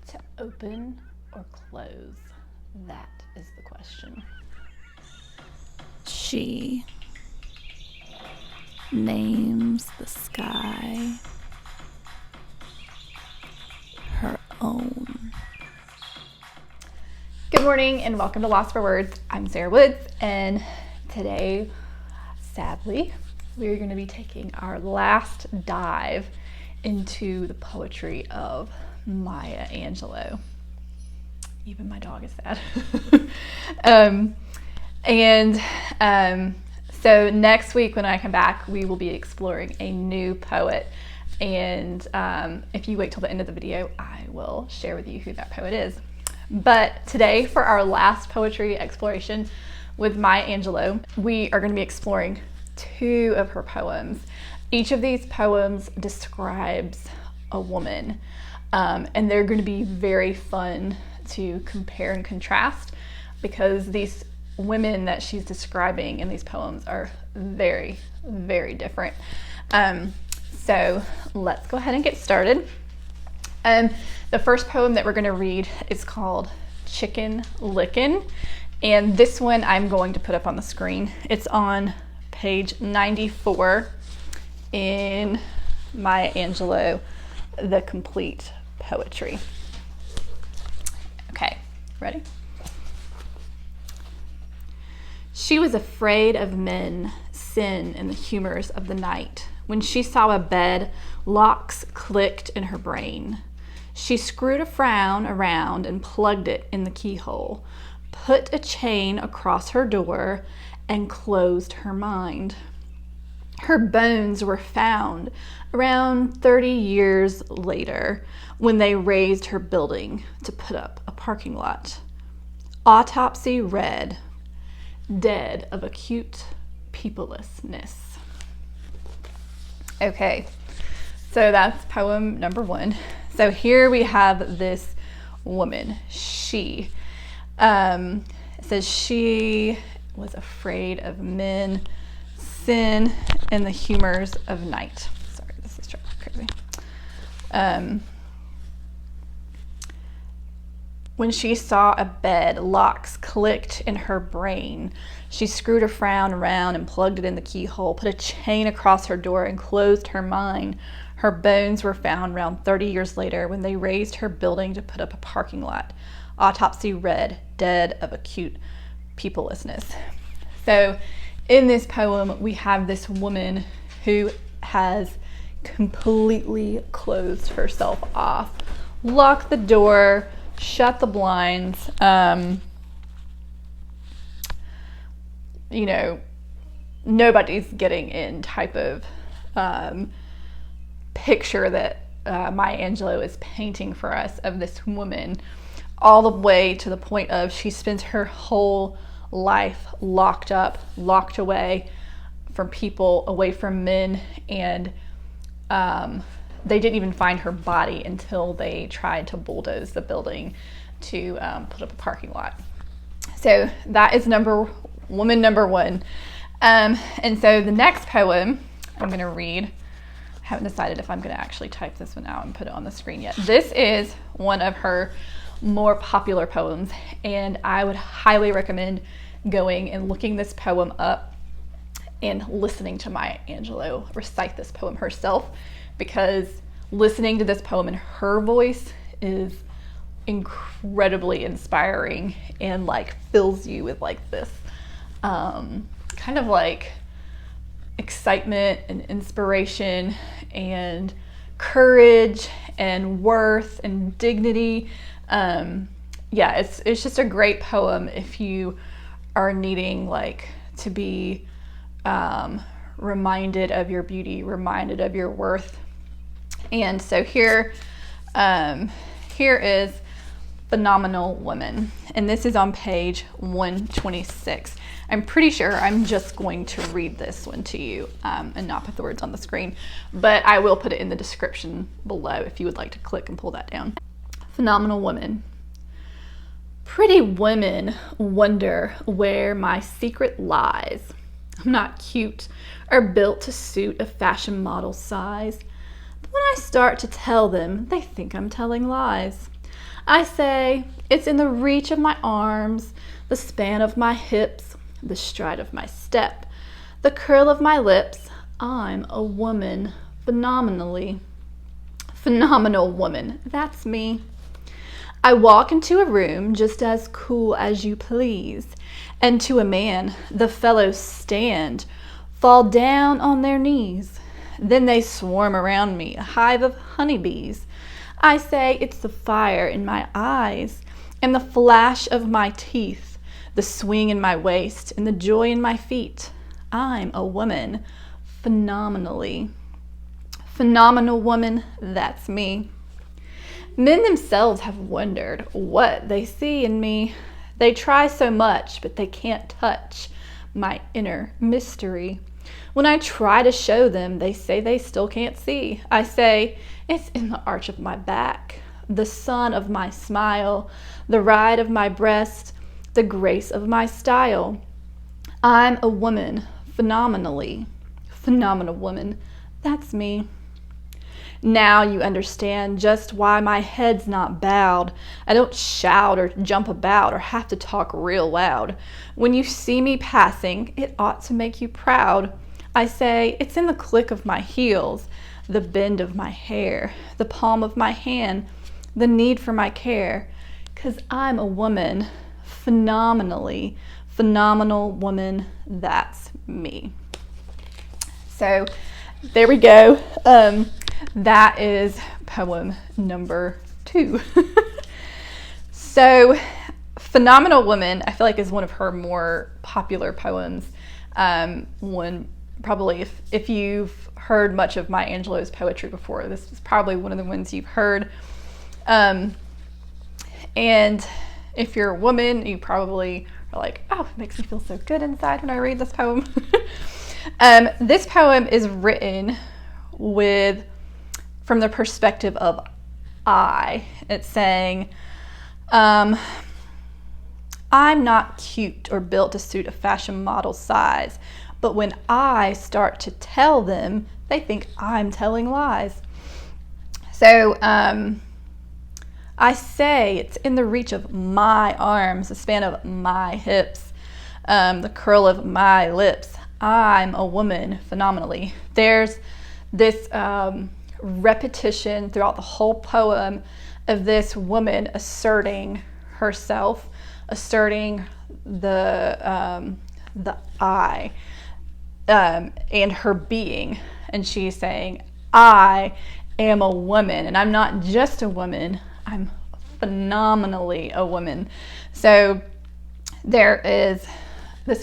To open or close? That is the question. She names the sky her own. Good morning and welcome to Lost for Words. I'm Sarah Woods, and today, sadly, we're going to be taking our last dive into the poetry of Maya Angelou. Even my dog is sad. So next week when I come back, we will be exploring a new poet. And if you wait till the end of the video, I will share with you who that poet is. But today, for our last poetry exploration with Maya Angelou, we are going to be exploring two of her poems. Each of these poems describes a woman, and they're going to be very fun to compare and contrast because these women that she's describing in these poems are very, very different. So let's go ahead and get started. The first poem that we're going to read is called Licken, and this one I'm going to put up on the screen. It's on page 94 in Maya Angelou, The Complete Poetry. Okay, ready? She was afraid of men, sin, and the humors of the night. When she saw a bed, locks clicked in her brain. She screwed a frown around and plugged it in the keyhole, put a chain across her door, and closed her mind. Her bones were found around 30 years later when they razed her building to put up a parking lot. Autopsy read, dead of acute peoplelessness. Okay, so that's poem number one. So here we have this woman. She says she was afraid of men, sin, and the humors of night. Sorry, this is driving me crazy. When she saw a bed, locks clicked in her brain. She screwed a frown around and plugged it in the keyhole, put a chain across her door and closed her mind. Her bones were found around 30 years later when they razed her building to put up a parking lot. Autopsy read, dead of acute peoplelessness. So in this poem, we have this woman who has completely closed herself off, locked the door, shut the blinds, nobody's getting in type of picture that Maya Angelou is painting for us of this woman, all the way to the point of she spends her whole life locked up, locked away from people, away from men, and they didn't even find her body until they tried to bulldoze the building to put up a parking lot. So that is woman number one. And so the next poem I'm going to read, I haven't decided if I'm going to actually type this one out and put it on the screen yet. This is one of her more popular poems, and I would highly recommend going and looking this poem up and listening to Maya Angelou recite this poem herself, because listening to this poem in her voice is incredibly inspiring and fills you with this kind of excitement and inspiration and courage and worth and dignity. It's just a great poem if you are needing to be reminded of your beauty, reminded of your worth. And so here is Phenomenal Woman, and this is on page 126. I'm pretty sure I'm just going to read this one to you and not put the words on the screen, but I will put it in the description below if you would like to click and pull that down. Phenomenal Woman. Pretty women wonder where my secret lies. I'm not cute or built to suit a fashion model size. But when I start to tell them, they think I'm telling lies. I say, it's in the reach of my arms, the span of my hips, the stride of my step, the curl of my lips. I'm a woman, phenomenal woman. That's me. I walk into a room just as cool as you please, and to a man the fellows stand, fall down on their knees. Then they swarm around me, a hive of honeybees. I say, it's the fire in my eyes, and the flash of my teeth, the swing in my waist, and the joy in my feet. I'm a woman, phenomenal woman. That's me. Men themselves have wondered what they see in me. They try so much, but they can't touch my inner mystery. When I try to show them, they say they still can't see. I say, it's in the arch of my back, the sun of my smile, the ride of my breast, the grace of my style. I'm a woman, phenomenal woman. That's me. Now you understand just why my head's not bowed. I don't shout or jump about or have to talk real loud. When you see me passing, it ought to make you proud. I say, it's in the click of my heels, the bend of my hair, the palm of my hand, the need for my care. 'Cause I'm a woman, phenomenal woman. That's me. So there we go. That is poem number 2. So Phenomenal Woman, I feel like, is one of her more popular poems. Probably if you've heard much of Maya Angelou's poetry before, this is probably one of the ones you've heard. And if you're a woman, you probably are like, oh, it makes me feel so good inside when I read this poem. This poem is written from the perspective of I. It's saying, I'm not cute or built to suit a fashion model size, but when I start to tell them, they think I'm telling lies. So I say, it's in the reach of my arms, the span of my hips, the curl of my lips. I'm a woman, phenomenally. There's this repetition throughout the whole poem of this woman asserting herself, asserting the I, and her being. And she's saying, I am a woman, and I'm not just a woman, I'm phenomenally a woman. So this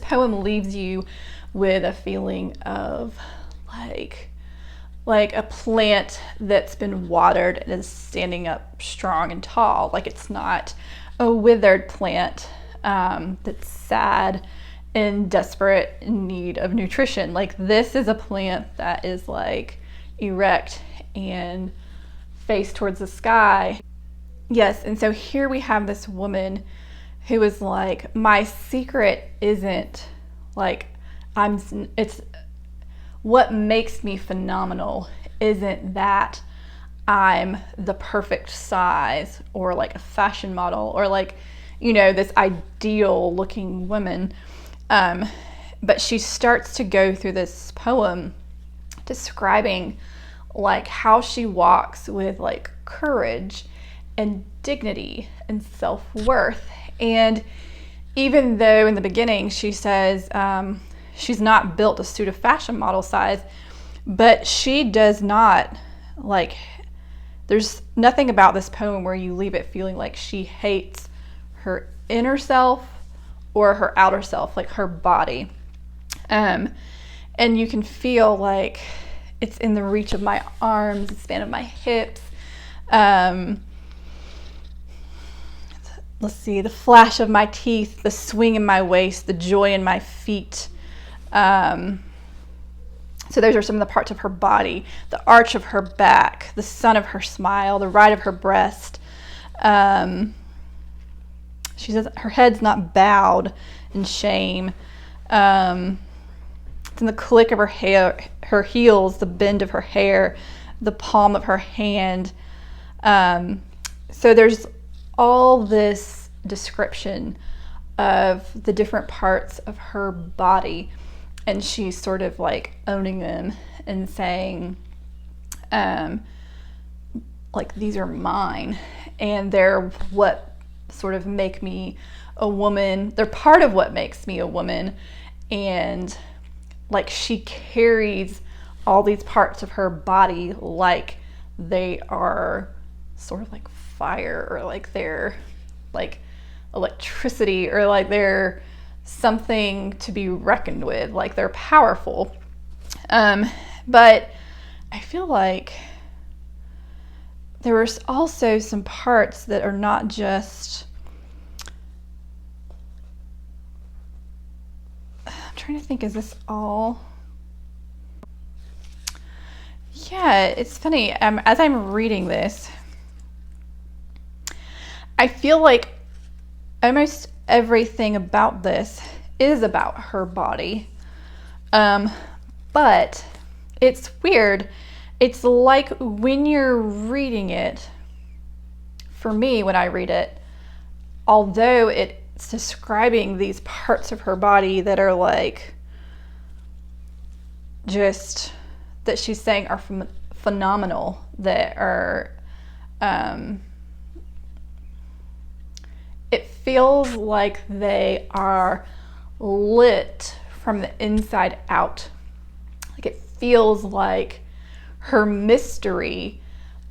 poem leaves you with a feeling of like a plant that's been watered and is standing up strong and tall. Like, it's not a withered plant that's sad and desperate in need of nutrition. Like, this is a plant that is like erect and face towards the sky. Yes, and so here we have this woman who is like, my secret isn't like it's what makes me phenomenal isn't that I'm the perfect size or like a fashion model or like, this ideal looking woman. But she starts to go through this poem describing like how she walks with like courage and dignity and self-worth. And even though in the beginning she says she's not built to suit a fashion model size, but she does not there's nothing about this poem where you leave it feeling like she hates her inner self or her outer self, like her body. And you can feel like it's in the reach of my arms, the span of my hips. Let's see, the flash of my teeth, the swing in my waist, the joy in my feet. So those are some of the parts of her body, the arch of her back, the sun of her smile, the ride of her breast. She says her head's not bowed in shame. It's in the click of her hair, her heels, the bend of her hair, the palm of her hand. So there's all this description of the different parts of her body, and she's sort of like owning them and saying, like, these are mine, and they're what sort of make me a woman. They're part of what makes me a woman. And like, she carries all these parts of her body like they are sort of like fire, or like they're like electricity, or like they're something to be reckoned with, like they're powerful. But I feel like there was also some parts that are not just, I'm trying to think, is this all? Yeah, it's funny. As I'm reading this, I feel like almost everything about this is about her body. But it's weird. It's like when you're reading it, for me, when I read it, although it's describing these parts of her body that are like, just, that she's saying are phenomenal, that are, it feels like they are lit from the inside out. Like, it feels like her mystery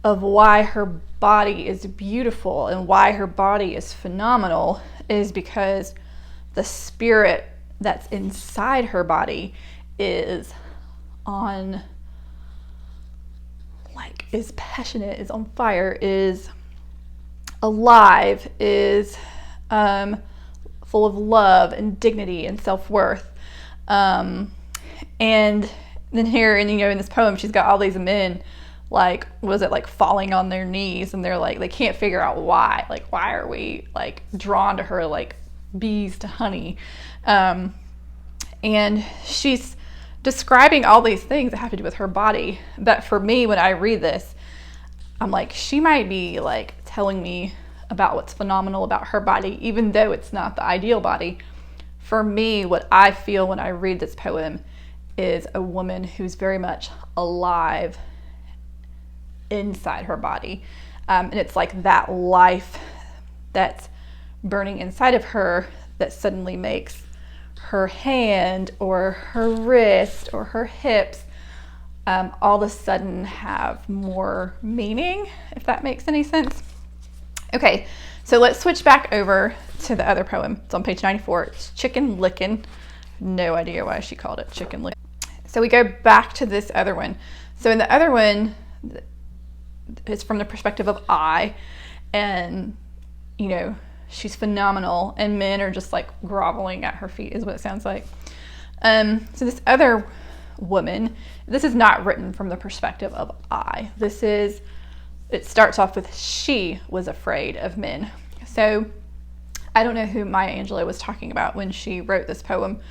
of why her body is beautiful and why her body is phenomenal is because the spirit that's inside her body is on, like, is passionate, is on fire, is alive, is full of love and dignity and self-worth. And then here, and in this poem, she's got all these men, like, was it like falling on their knees, and they're like, they can't figure out why. Like, why are we like drawn to her like bees to honey? And she's describing all these things that have to do with her body. But for me, when I read this, I'm like, she might be like telling me about what's phenomenal about her body, even though it's not the ideal body. For me, what I feel when I read this poem is a woman who's very much alive inside her body. And it's like that life that's burning inside of her that suddenly makes her hand or her wrist or her hips all of a sudden have more meaning, if that makes any sense. Okay, so let's switch back over to the other poem. It's on page 94. It's Chicken Licken. No idea why she called it Chicken Licken. So we go back to this other one. So in the other one, it's from the perspective of I, and she's phenomenal, and men are just like groveling at her feet, is what it sounds like. So this other woman, this is not written from the perspective of I. It starts off with, she was afraid of men. So I don't know who Maya Angelou was talking about when she wrote this poem.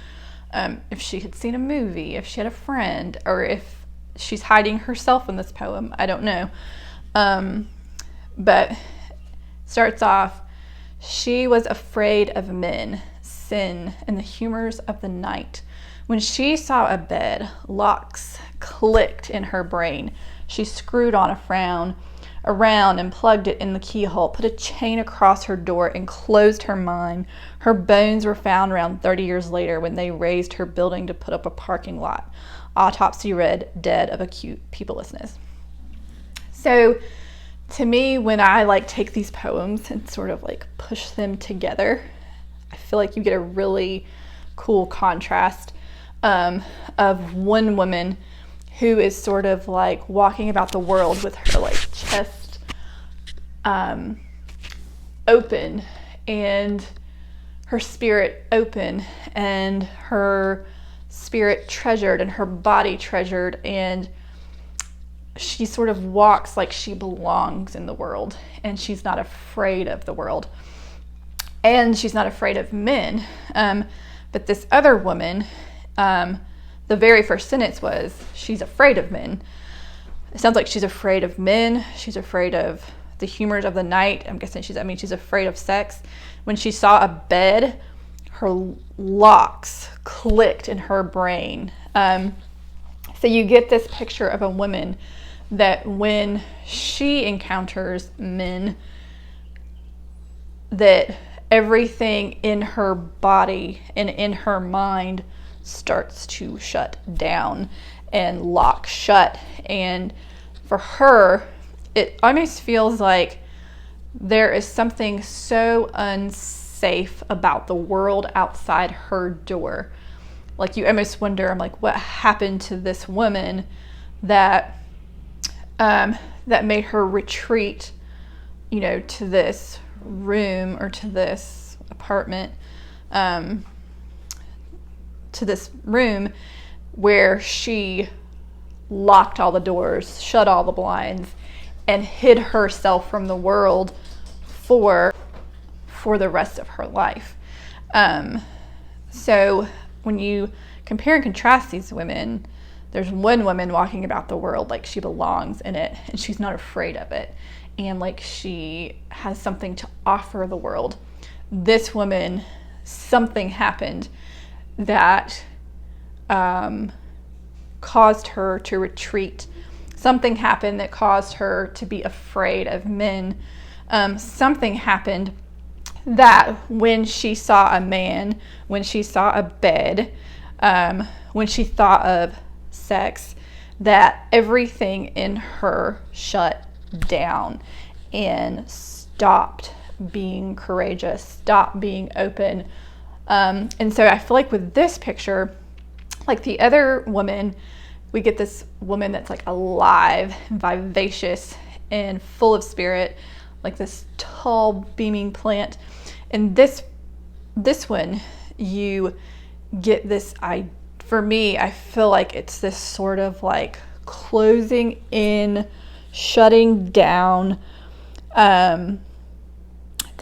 If she had seen a movie, if she had a friend, or if she's hiding herself in this poem, I don't know. But starts off, she was afraid of men, sin, and the humors of the night. When she saw a bed, locks clicked in her brain. She screwed on a frown around and plugged it in the keyhole, put a chain across her door and closed her mind. Her bones were found around 30 years later when they razed her building to put up a parking lot. Autopsy read, dead of acute peoplelessness. So to me, when I like take these poems and sort of like push them together, I feel like you get a really cool contrast of one woman who is sort of like walking about the world with her like chest open and her spirit open and her spirit treasured and her body treasured, and she sort of walks like she belongs in the world, and she's not afraid of the world, and she's not afraid of men. But this other woman, the very first sentence was, she's afraid of men. It sounds like she's afraid of men. She's afraid of the humors of the night. I'm guessing she's afraid of sex. When she saw a bed, her locks clicked in her brain. So you get this picture of a woman that when she encounters men, that everything in her body and in her mind starts to shut down and lock shut. And for her, it almost feels like there is something so unsafe about the world outside her door. Like, you almost wonder, I'm like, what happened to this woman that made her retreat, to this room or to this apartment, to this room where she locked all the doors, shut all the blinds, and hid herself from the world for the rest of her life. So when you compare and contrast these women, there's one woman walking about the world like she belongs in it and she's not afraid of it, and like she has something to offer the world. This woman, something happened that caused her to retreat. Something happened that caused her to be afraid of men. Something happened that when she saw a man, when she saw a bed, when she thought of sex, that everything in her shut down and stopped being courageous, stopped being open. And so I feel like with this picture, like the other woman, we get this woman that's like alive, vivacious, and full of spirit, like this tall, beaming plant. And this one, you get this, for me, I feel like it's this sort of like closing in, shutting down, that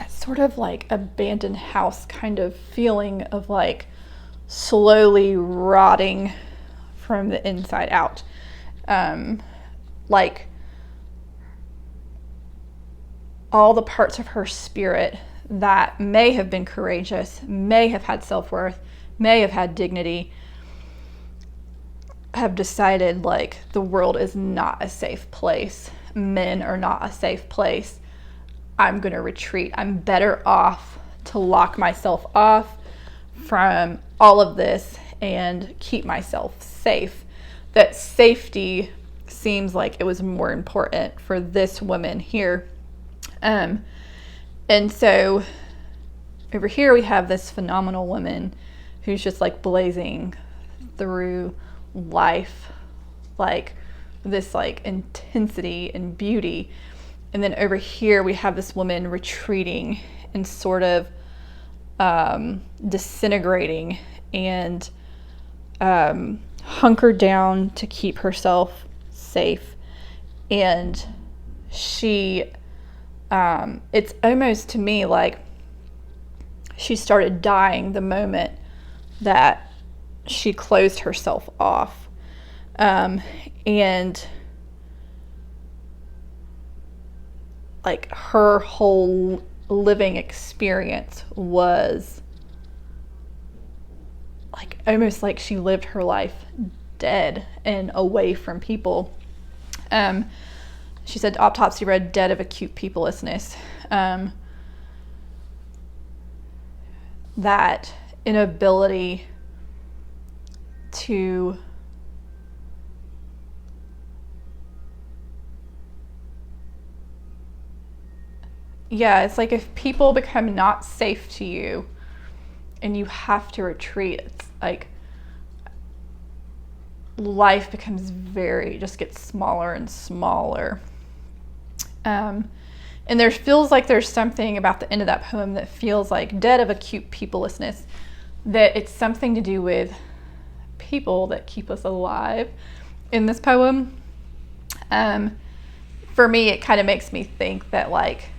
sort of like abandoned house kind of feeling of like slowly rotting from the inside out. Like all the parts of her spirit that may have been courageous, may have had self-worth, may have had dignity, have decided like the world is not a safe place. Men are not a safe place. I'm going to retreat. I'm better off to lock myself off from all of this and keep myself safe. That safety seems like it was more important for this woman here. And so over here we have this phenomenal woman who's just like blazing through life, like this like intensity and beauty. And then over here we have this woman retreating and sort of disintegrating and hunkered down to keep herself safe. And she, it's almost to me like she started dying the moment that she closed herself off. And like her whole living experience was like almost like she lived her life dead and away from people. She said Autopsy read dead of acute peoplelessness. That inability to it's like if people become not safe to you and you have to retreat, it's like life becomes just gets smaller and smaller. And there feels like there's something about the end of that poem that feels like dead of acute peoplelessness, that it's something to do with people that keep us alive in this poem. For me, it kind of makes me think that like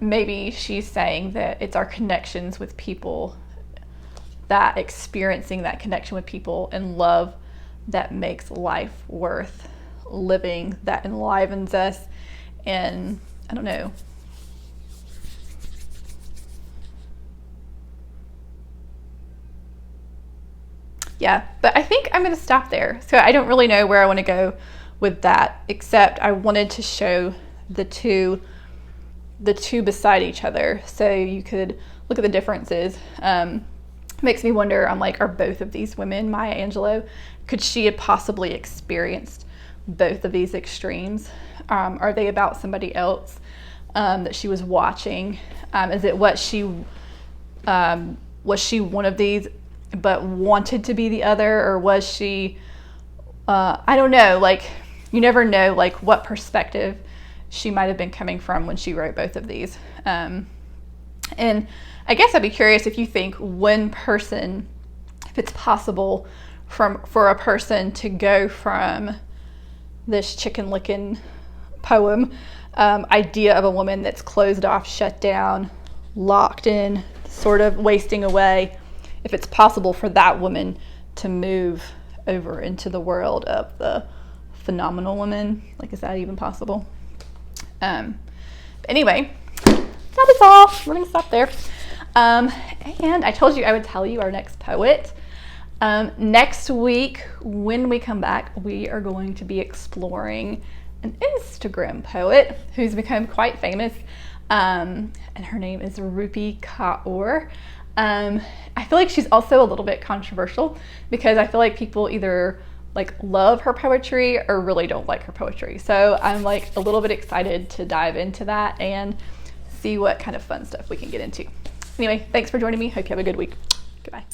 maybe she's saying that it's our connections with people, that experiencing that connection with people and love that makes life worth living, that enlivens us and I don't know. Yeah, but I think I'm going to stop there. So I don't really know where I want to go with that, except I wanted to show the two beside each other so you could look at the differences. Makes me wonder, I'm like, are both of these women Maya Angelou? Could she have possibly experienced both of these extremes? Are they about somebody else that she was watching? Is it what she was she one of these but wanted to be the other, or was she I don't know, like you never know like what perspective she might have been coming from when she wrote both of these. And I guess I'd be curious if you think one person, if it's possible for a person to go from this chicken licking poem idea of a woman that's closed off, shut down, locked in, sort of wasting away, if it's possible for that woman to move over into the world of the phenomenal woman. Like, is that even possible? Anyway, that is all. We're gonna stop there. And I told you I would tell you our next poet. Next week, when we come back, we are going to be exploring an Instagram poet who's become quite famous, and her name is Rupi Kaur. I feel like she's also a little bit controversial because I feel like people either like love her poetry or really don't like her poetry. So I'm like a little bit excited to dive into that and see what kind of fun stuff we can get into. Anyway, thanks for joining me. Hope you have a good week. Goodbye.